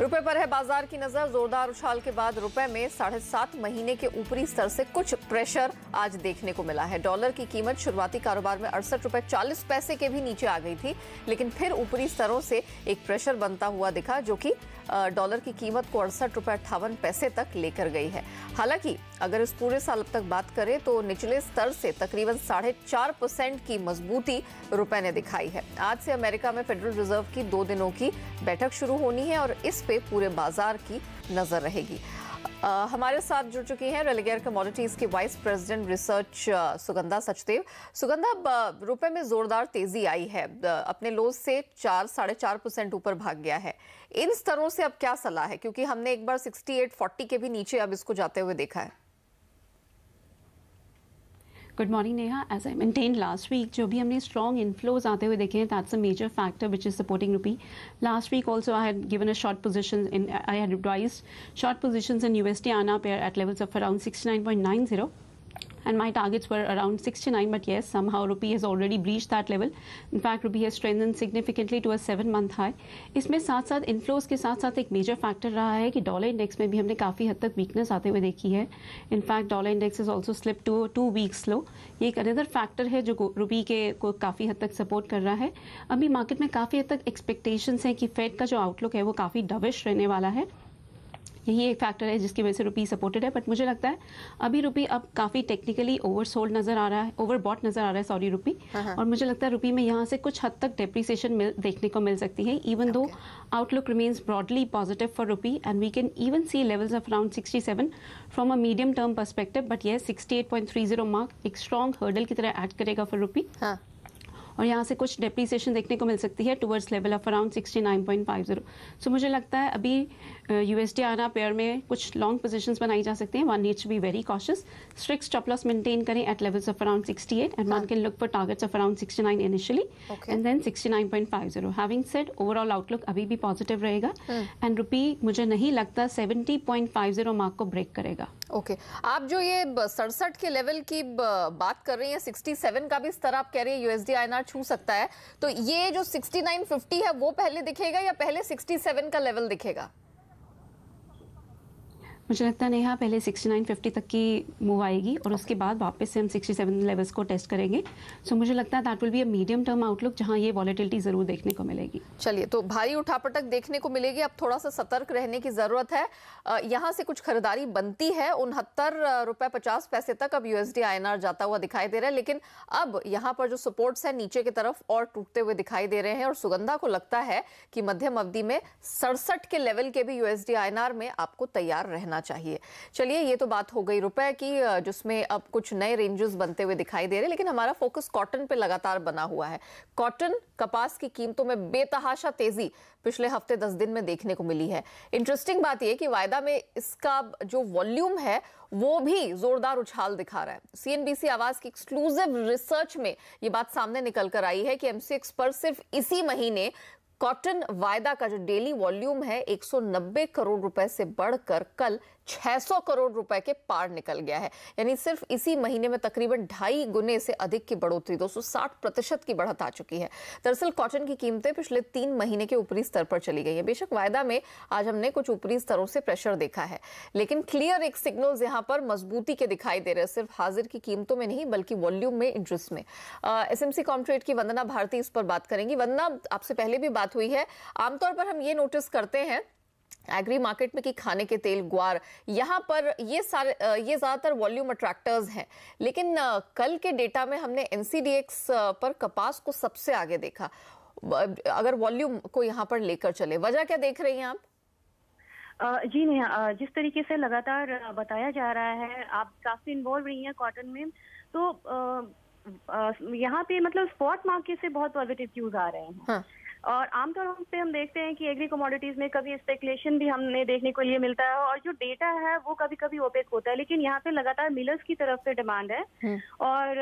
रुपए पर है बाजार की नजर। जोरदार उछाल के बाद रुपए में 7.5 महीने के ऊपरी स्तर से कुछ प्रेशर आज देखने को मिला है। डॉलर की कीमत शुरुआती कारोबार में 68.40 के भी नीचे आ गई थी, लेकिन फिर ऊपरी स्तरों से एक प्रेशर बनता हुआ दिखा, जो कि डॉलर की कीमत को 68.58 तक लेकर गई है। हालांकि अगर इस पूरे साल अब तक बात करें तो निचले स्तर से तकरीबन 4.5% की मजबूती रुपए ने दिखाई है। आज से अमेरिका में फेडरल रिजर्व की 2 दिनों की बैठक शुरू होनी है और इस पे पूरे बाजार की नजर रहेगी। हमारे साथ जुड़ चुकी हैं रेलिगेयर कमोडिटीज के vice president research Sugandha Sachdev. Sugandha, रुपए में जोरदार तेजी आई है, अपने लोज से 4-4.5% ऊपर भाग गया है। इन स्तरों से अब क्या सलाह है, क्योंकि हमने एक बार 68.40 के भी नीचे अब इसको जाते हुए देखा है। Good morning Neha. As I maintain last week, जो भी हमने स्ट्रॉन्ग इनफ्लोज आते हुए देखे हैं, that's a major factor which is supporting rupee. Last week also I had given a short position in, I had advised short positions in USD INR pair at levels of around 69.90 and my targets were around 69, but yes, somehow rupee has already breached that level. In fact, rupee has strengthened significantly to a 7-month high. इसमें साथ साथ inflows के साथ साथ एक major factor रहा है कि डॉलर इंडेक्स में भी हमने काफ़ी हद तक वीकनेस आते हुए देखी है। In fact dollar index is also slip to 2 weeks low. ये एक अनदर फैक्टर है जो रुपी के को काफ़ी हद तक सपोर्ट कर रहा है। अभी मार्केट में काफ़ी हद तक एक्सपेक्टेशंस हैं कि फेड का जो आउटलुक है वो काफ़ी डविश रहने वाला है। यही एक फैक्टर है जिसकी वजह से रुपी सपोर्टेड है। बट मुझे लगता है अभी रुपी अब काफ़ी टेक्निकली ओवरसोल्ड नजर आ रहा है, ओवरबॉट नजर आ रहा है, सॉरी रुपी। और मुझे लगता है रुपी में यहाँ से कुछ हद तक डेप्रिसिएशन देखने को मिल सकती है, even though outlook remains broadly positive for rupee and we can even see levels of around 67 from a medium term perspective. But ये 68.30 मार्क एक स्ट्रॉन्ग हर्डल की तरह ऐड करेगा फॉर रुपी और यहाँ से कुछ डेप्रिसिएशन देखने को मिल सकती है टुवर्ड्स लेवल ऑफ अराउंड 69.50। सो मुझे लगता है अभी USD INR पेयर में कुछ लॉन्ग पोजीशंस बनाई जा सकती हैं। One needs to be very cautious, strict stop loss maintain करें at levels of around 68 and one can look for targets of around 69 initially and then 69.50। Having said, overall outlook अभी भी positive रहेगा and रुपी मुझे नहीं लगता 70.50 mark को break करेगा। Okay, आप जो ये 67 के लेवल की बात कर रही हैं, 67 का भी स्तर आप कह रही है USD INR छू सकता है, तो ये जो 69.50 है वो पहले दिखेगा या पहले 67 का लेवल दिखेगा? मुझे लगता है नेहा पहले 69.50 तक की मूव आएगी और उसके बाद वापस से हम 67 लेवल्स को टेस्ट करेंगे। सो मुझे लगता है that will be a medium term outlook जहां ये वॉलेटिलिटी जरूर देखने को मिलेगी। चलिए, तो भारी उठापटक देखने को मिलेगी। अब थोड़ा सा सतर्क रहने की जरूरत है। यहाँ से कुछ खरीदारी बनती है। 69.50 तक अब USD INR जाता हुआ दिखाई दे रहा है, लेकिन अब यहाँ पर जो सपोर्ट्स है नीचे की तरफ और टूटते हुए दिखाई दे रहे हैं और सुगंधा को लगता है कि मध्यम अवधि में 67 के लेवल के भी USD INR में आपको तैयार रहना चाहिए। चलिए, ये तो बात हो गई रुपए की, जिसमें अब कुछ नए रेंजेस बनते हुए दिखाई दे रहे हैं, लेकिन हमारा फोकस कॉटन पे लगातार बना हुआ है। कॉटन कपास की कीमतों में बेतहाशा तेजी पिछले हफ्ते 10 दिन में देखने को मिली है। इंटरेस्टिंग बात यह कि वायदा में इसका जो वॉल्यूम है वो भी जोरदार उछाल दिखा रहा है। CNBC आवाज की एक्सक्लूसिव रिसर्च में ये बात सामने निकल कर आई है कि MCX पर सिर्फ इसी महीने कॉटन वायदा का जो डेली वॉल्यूम है 190 करोड़ रुपए से बढ़कर कल 600 करोड़ रुपए के पार निकल गया है। यानी सिर्फ इसी महीने में तकरीबन 2.5 गुने से अधिक की बढ़ोतरी, 260% की बढ़त आ चुकी है। दरअसल कॉटन की कीमतें पिछले 3 महीने के ऊपरी स्तर पर चली गई है। बेशक वायदा में आज हमने कुछ ऊपरी स्तरों से प्रेशर देखा है, लेकिन क्लियर एक सिग्नल्स यहां पर मजबूती के दिखाई दे रहे हैं, सिर्फ हाजिर की कीमतों में नहीं बल्कि वॉल्यूम में, इंटरेस्ट में। SMC कॉमट्रेड की वंदना भारती इस पर बात करेंगी। वंदना, आपसे पहले भी बात हुई है, आमतौर पर हम ये नोटिस करते हैं एग्री मार्केट में कि खाने के तेल, ग्वार, यहाँ पर ये ज्यादातर वॉल्यूम अट्रैक्टर्स हैं, लेकिन कल के डेटा में हमने NCDX पर कपास को सबसे आगे देखा। अगर वॉल्यूम को यहाँ पर लेकर चले, वजह क्या देख रही हैं आप? जी नेहा, जिस तरीके से लगातार बताया जा रहा है, आप काफी इन्वॉल्व रही हैं कॉटन में, तो यहाँ पे मतलब स्पॉट मार्केट से बहुत पॉजिटिव न्यूज आ रहे हैं। हाँ। और आमतौर पे हम देखते हैं कि एग्री कमोडिटीज में कभी स्पेकुलेशन भी हमने देखने को लिए मिलता है और जो डेटा है वो कभी कभी ओपेक होता है, लेकिन यहाँ पे लगातार मिलर्स की तरफ से डिमांड है और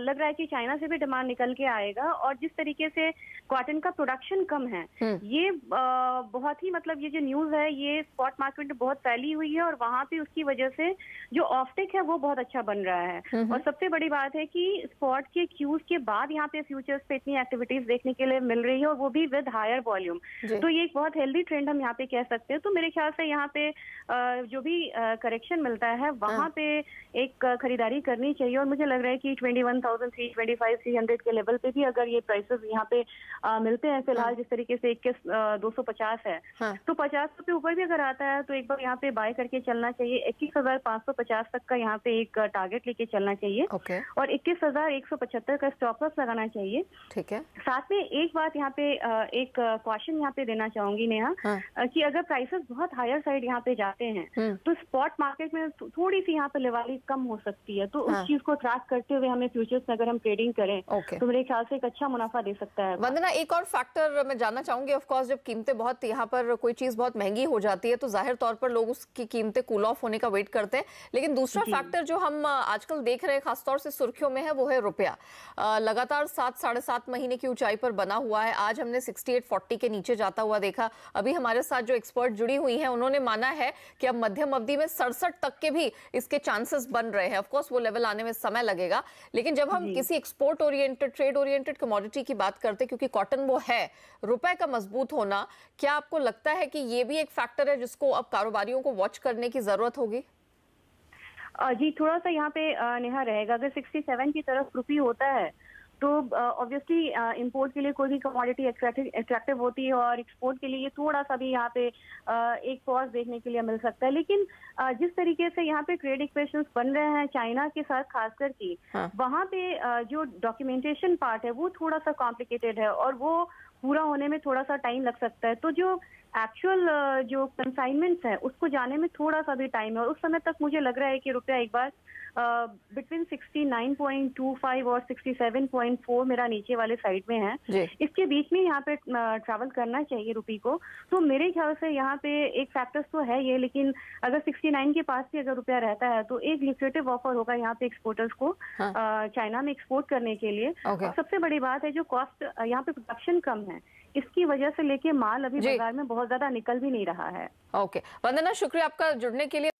लग रहा है कि चाइना से भी डिमांड निकल के आएगा। और जिस तरीके से कॉटन का प्रोडक्शन कम है, ये बहुत ही मतलब ये जो न्यूज है ये स्पॉट मार्केट में बहुत फैली हुई है और वहां पे उसकी वजह से जो ऑफटेक है वो बहुत अच्छा बन रहा है। और सबसे बड़ी बात है कि स्पॉट के क्यूज के बाद यहाँ पे फ्यूचर्स पे इतनी एक्टिविटीज देखने के लिए मिल रही है, और वो भी विद हायर वॉल्यूम, तो ये एक बहुत हेल्दी ट्रेंड हम यहाँ पे कह सकते हैं। तो मेरे ख्याल से यहाँ पे जो भी करेक्शन मिलता है वहाँ पे एक खरीदारी करनी चाहिए, और मुझे लग रहा है कि 21,325-300 के लेवल पे भी अगर ये प्राइसेस यहाँ पे मिलते हैं फिलहाल जिस तरीके से 21,250 है, तो 50 रुपए ऊपर भी अगर आता है तो एक बार यहाँ पे बाय करके चलना चाहिए। 21,550 तक का यहाँ पे एक टारगेट लेके चलना चाहिए, और 21,175 का स्टॉप लॉस लगाना चाहिए। ठीक है। साथ में एक बात यहाँ पे एक क्वेश्चन यहाँ पे देना चाहूंगी नेहा, कि अगर प्राइसेस बहुत हायर साइड यहाँ पे जाते हैं तो स्पॉट मार्केट में थोड़ी सी यहाँ पे लेवाली कम हो सकती है, तो उस चीज को ट्रैक करते हुए हमें फ्यूचर्स में अगर हम ट्रेडिंग करें तो मेरे ख्याल से एक अच्छा मुनाफा दे सकता है। वंदना, एक और फैक्टर मैं जानना चाहूंगी, ऑफ कोर्स जब कीमतें बहुत, यहाँ पर कोई चीज बहुत महंगी हो जाती है तो जाहिर तौर पर लोग उसकी कीमतें कूल ऑफ होने का वेट करते हैं, लेकिन दूसरा फैक्टर जो हम आजकल देख रहे हैं खासतौर से सुर्खियों में है वो है रुपया। लगातार 7-7.5 महीने की ऊंचाई पर बना हुआ है। आज हमने 68.40 के नीचे जाता हुआ देखा। अभी हमारे साथ जो एक्सपर्ट जुड़ी हुई हैं उन्होंने माना है कि अब मध्यम अवधि में 67 तक के भी इसके चांसेस बन रहे हैं। ऑफ कोर्स वो लेवल आने में समय लगेगा, लेकिन जब हम किसी export oriented, trade oriented commodity की बात करते हैं, क्योंकि कॉटन वो है, रुपए का मजबूत होना, क्या आपको लगता है कि ये भी एक फैक्टर है जिसको अब कारोबारियों को वॉच करने की जरूरत होगी? जी, थोड़ा सा यहाँ पे नेहा रहेगा। अगर 67 की तरफ रुपी होता है तो ऑब्वियसली इंपोर्ट के लिए कोई भी कमोडिटी अट्रैक्टिव होती है, और एक्सपोर्ट के लिए ये थोड़ा सा भी यहाँ पे एक पॉज देखने के लिए मिल सकता है। लेकिन जिस तरीके से यहाँ पे ट्रेड इक्वेशंस बन रहे हैं चाइना के साथ खासकर की, वहाँ पे जो डॉक्यूमेंटेशन पार्ट है वो थोड़ा सा कॉम्प्लिकेटेड है, और वो पूरा होने में थोड़ा सा टाइम लग सकता है। तो जो एक्चुअल जो कंसाइनमेंट्स है उसको जाने में थोड़ा सा भी टाइम है, और उस समय तक मुझे लग रहा है कि रुपया एक बार बिटवीन 69.25 और 67.4 मेरा नीचे वाले साइड में है, इसके बीच में यहाँ पे ट्रैवल करना चाहिए रुपी को। तो मेरे ख्याल से यहाँ पे एक फैक्टर्स तो है ये, लेकिन अगर 69 के पास भी अगर रुपया रहता है तो एक लिक्विडेटिव ऑफर होगा यहाँ पे एक्सपोर्टर्स को चाइना में एक्सपोर्ट करने के लिए। और सबसे बड़ी बात है जो कॉस्ट यहाँ पे प्रोडक्शन कम है, इसकी वजह से लेके माल अभी बाजार में बहुत ज्यादा निकल भी नहीं रहा है। ओके वंदना, शुक्रिया आपका जुड़ने के लिए।